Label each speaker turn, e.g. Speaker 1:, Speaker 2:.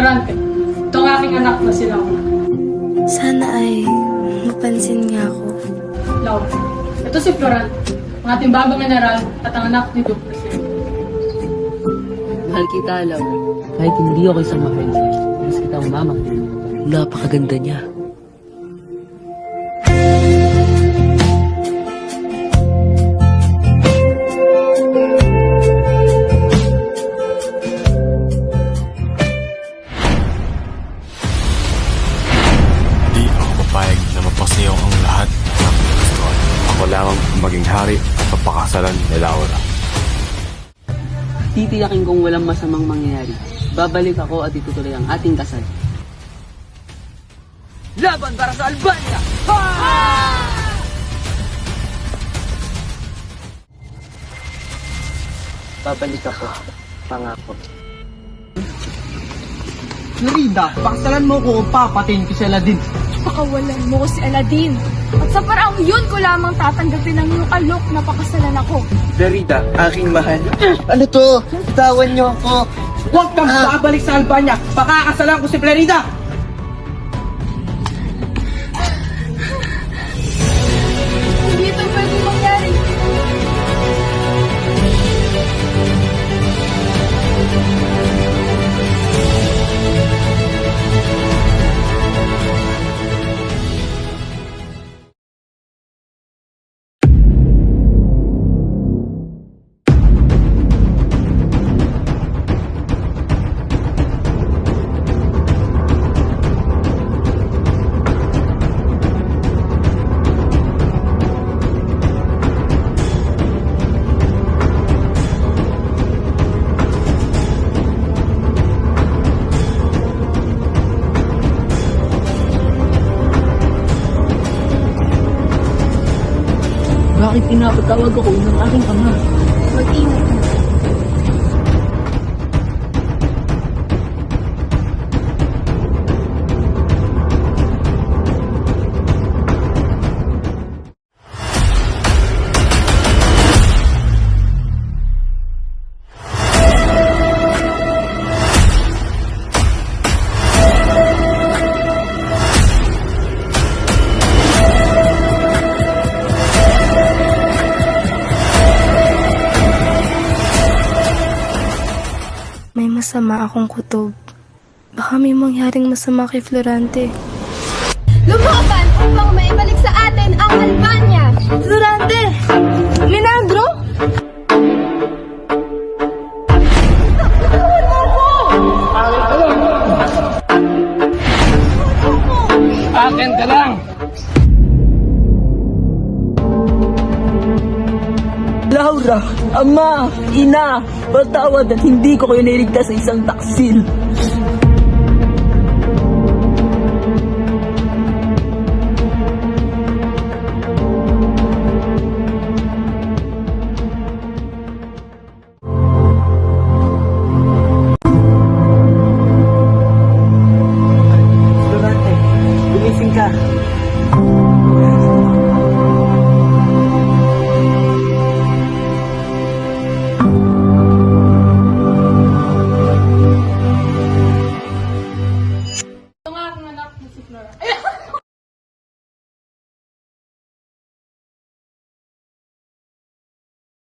Speaker 1: Florante. Ito ang aking anak na si Laura.
Speaker 2: Sana ay mapansin nga ako.
Speaker 1: Laura, ito si Florante, ang ating bagong general at ang anak ni Duke President.
Speaker 3: Mahal kita, Laura. Kahit hindi ako isang mahal, mas kita ang mama. Napakaganda niya.
Speaker 4: Di ako papayag na mapasayaw ang lahat ng gustuhan. Ako lamang ang maging hari at papakasalan ni Laura.
Speaker 3: Titiyakin kong walang masamang mangyayari. Babalik ako at itutuloy ang ating kasal. Laban para sa Albania! Babalik ako. Pangako.
Speaker 5: Nerida, pakasalan mo ko o papatayin ko si Aladdin.
Speaker 6: Pakawalan mo ko si Aladdin. At sa paraang yun ko lamang tatanggapin ang iyong alok na pakasalan ako.
Speaker 5: Nerida, aking mahal. Ano to? Bitawan niyo ako. Huwag kang babalik sa Albania. Pakakasalan ko si Nerida.
Speaker 6: Hindi ito pwede mangyari.
Speaker 3: Bakit pinapatawag ako ng aking ama?
Speaker 6: Mag-ingat ka.
Speaker 2: May masama akong kutob. Baka may mangyaring masama kay Florante.
Speaker 6: Lumaban upang maibalik sa atin ang Albania!
Speaker 2: Florante! Linandro!
Speaker 5: Akin ka lang.
Speaker 3: Laura, ama, ina, patawad at hindi ko kayo niligtas sa isang taksil.